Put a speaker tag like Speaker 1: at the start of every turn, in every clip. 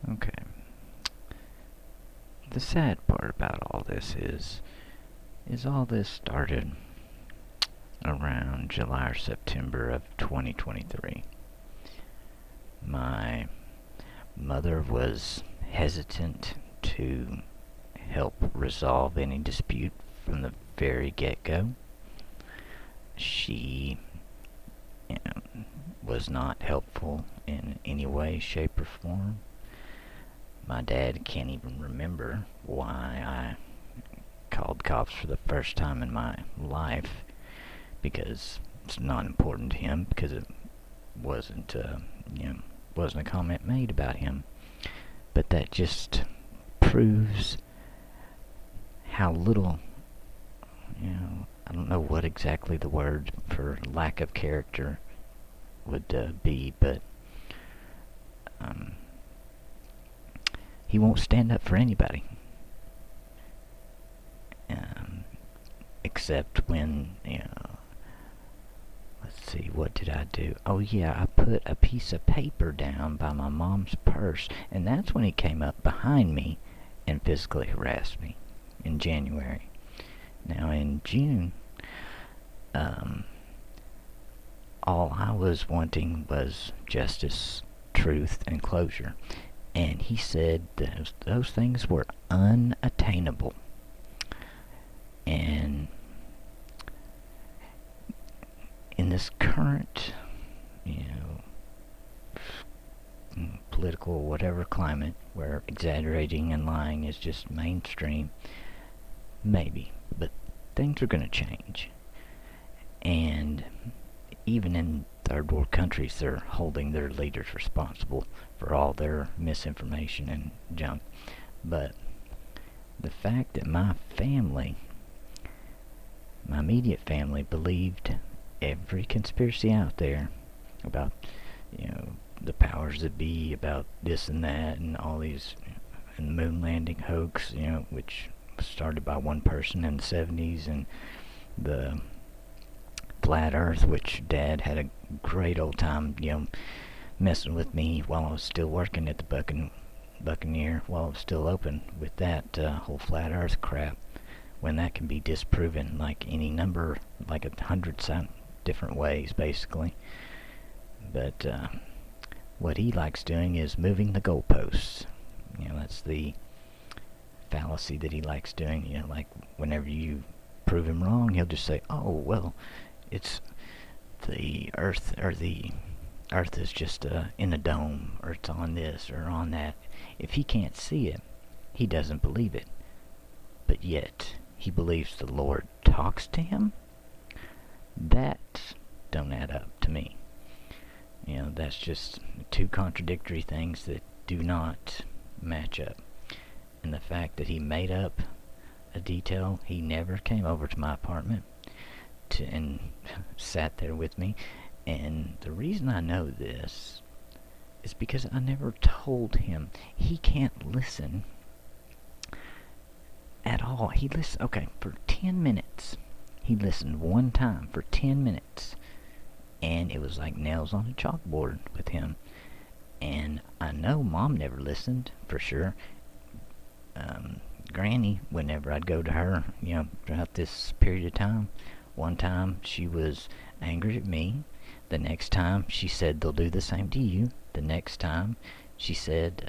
Speaker 1: Okay. The sad part about all this is all this started around July or September of 2023. My mother was hesitant to help resolve any dispute from the very get-go. She was not helpful in any way, shape, or form. My dad can't even remember why I called cops for the first time in my life, because it's not important to him, because it wasn't, wasn't a comment made about him. But that just proves how little, I don't know what exactly the word for lack of character would be, but he won't stand up for anybody. Except when, let's see, what did I do? Oh yeah, I put a piece of paper down by my mom's purse, and that's when he came up behind me and physically harassed me in January. Now in June, all I was wanting was justice, truth, and closure. And he said those things were unattainable. And in this current, political whatever climate where exaggerating and lying is just mainstream, maybe, but things are going to change. And even in third world countries, they're holding their leaders responsible for all their misinformation and junk. But the fact that my family, my immediate family, believed every conspiracy out there about, the powers that be, about this and that, and all these, and the moon landing hoax, which was started by one person in the 70s, and the flat earth, which Dad had a great old time, messing with me while I was still working at the Buccaneer, while I was still open with that whole flat earth crap, when that can be disproven like any number, like 100 different ways, basically. But what he likes doing is moving the goalposts. That's the fallacy that he likes doing. Like whenever you prove him wrong, he'll just say, "Oh well, it's the Earth, or the Earth is just in a dome, or it's on this or on that." If he can't see it, he doesn't believe it. But yet he believes the Lord talks to him. That don't add up to me. That's just two contradictory things that do not match up. And the fact that he made up a detail, he never came over to my apartment and sat there with me. And the reason I know this is because I never told him. He can't listen at all. He listened, okay, for 10 minutes. He listened one time for 10 minutes. And it was like nails on a chalkboard with him. And I know Mom never listened, for sure. Granny, whenever I'd go to her, throughout this period of time, one time she was angry at me. The next time she said they'll do the same to you. The next time she said,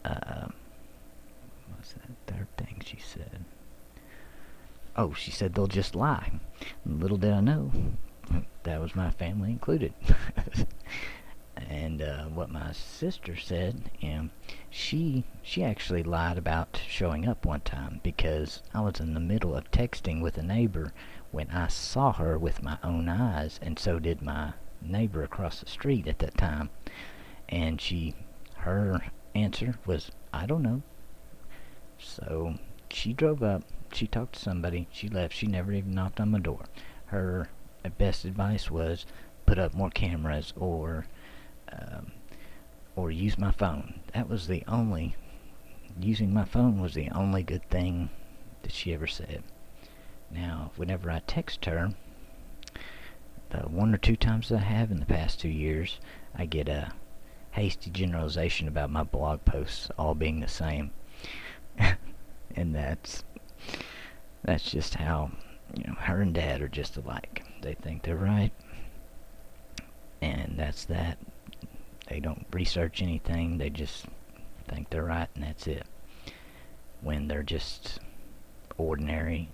Speaker 1: what's that third thing she said? Oh, she said they'll just lie. Little did I know, that was my family included. And what my sister said, she actually lied about showing up one time, because I was in the middle of texting with a neighbor when I saw her with my own eyes, and so did my neighbor across the street at that time. And her answer was, "I don't know." So she drove up, she talked to somebody, she left, she never even knocked on my door. Her best advice was put up more cameras, or use my phone. That was the only, using my phone was the only good thing that she ever said. Now, whenever I text her, the one or two times that I have in the past 2 years, I get a hasty generalization about my blog posts all being the same. And that's just how, her and Dad are just alike. They think they're right, and that's that. They don't research anything, they just think they're right, and that's it. When they're just ordinary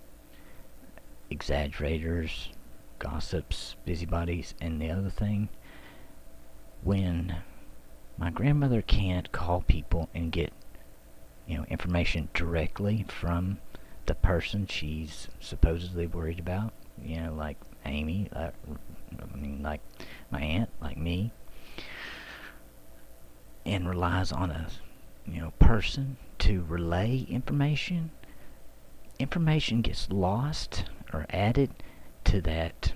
Speaker 1: exaggerators, gossips, busybodies. And the other thing, when my grandmother can't call people and get information directly from the person she's supposedly worried about, like Amy, like my aunt, like me, and relies on a person to relay information, gets lost or added to that,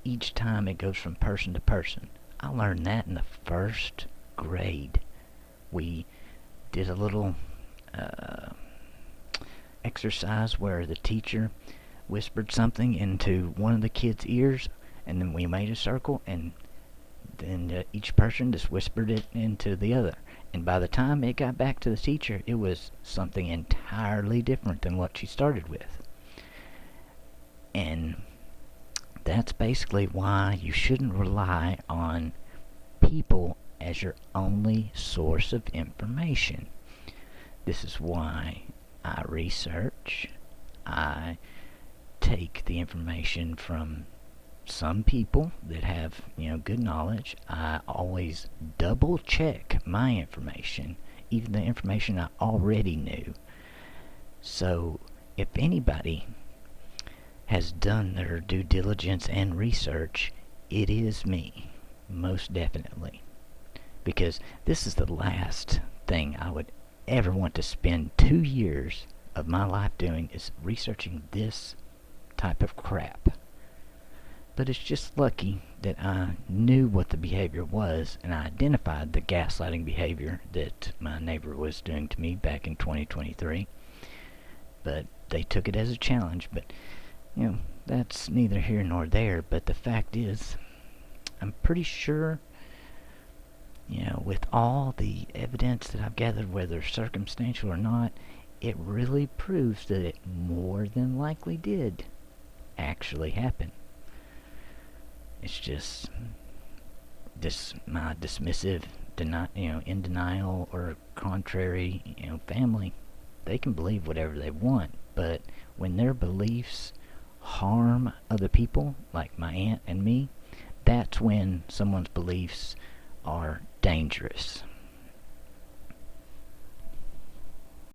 Speaker 1: each time it goes from person to person. I learned that in the first grade. We did a little exercise where the teacher whispered something into one of the kids' ears, and then we made a circle, and then each person just whispered it into the other. And by the time it got back to the teacher, it was something entirely different than what she started with. And that's basically why you shouldn't rely on people as your only source of information. This is why I research. I take the information from some people that have, good knowledge. I always double check my information, even the information I already knew. So if anybody has done their due diligence and research, it is me, most definitely. Because this is the last thing I would ever want to spend 2 years of my life doing, is researching this type of crap. But it's just lucky that I knew what the behavior was, and I identified the gaslighting behavior that my neighbor was doing to me back in 2023. But they took it as a challenge. But that's neither here nor there. But the fact is, I'm pretty sure, with all the evidence that I've gathered, whether circumstantial or not, it really proves that it more than likely did actually happen. It's just my dismissive, in denial or contrary, family. They can believe whatever they want, but when their beliefs harm other people, like my aunt and me, that's when someone's beliefs are dangerous.